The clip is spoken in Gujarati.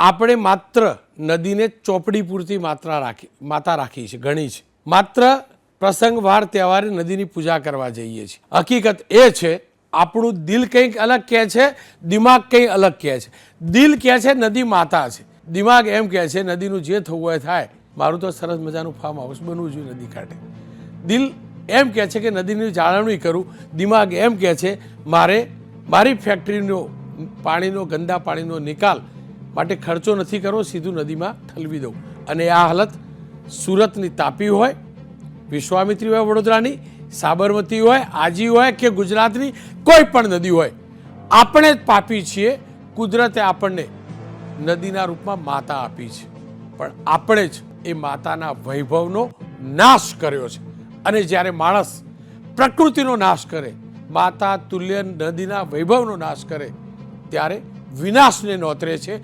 આપણે માત્ર નદીને ચોપડી પૂરતી માતા રાખી છે, ગણી છે. માત્ર પ્રસંગ વાર તહેવારે નદીની પૂજા કરવા જઈએ છીએ. હકીકત એ છે આપણું દિલ કંઈક અલગ કહે છે, દિમાગ કંઈક અલગ કહે છે. દિલ કહે છે નદી માતા છે, દિમાગ એમ કહે છે નદીનું જે થવું હોય થાય, મારું તો સરસ મજાનું ફાર્મ હાઉસ બનવું જોઈએ નદી કાંઠે. દિલ એમ કહે છે કે નદીની જાળવણી કરું, દિમાગ એમ કહે છે મારી ફેક્ટરીનો પાણીનો ગંદા પાણીનો નિકાલ માટે ખર્ચો નથી કરવો, સીધું નદીમાં ઠલવી દઉં. અને આ હાલત સુરતની તાપી હોય, વિશ્વામિત્રી હોય વડોદરાની, સાબરમતી હોય, આજી હોય કે ગુજરાતની કોઈ પણ નદી હોય, આપણે જ પાપી છીએ. કુદરતે આપણને નદીના રૂપમાં માતા આપી છે, પણ આપણે જ એ માતાના વૈભવનો નાશ કર્યો છે. અને જ્યારે માણસ પ્રકૃતિનો નાશ કરે, માતા તુલ્ય નદીના વૈભવનો નાશ કરે, ત્યારે વિનાશને નોતરે છે.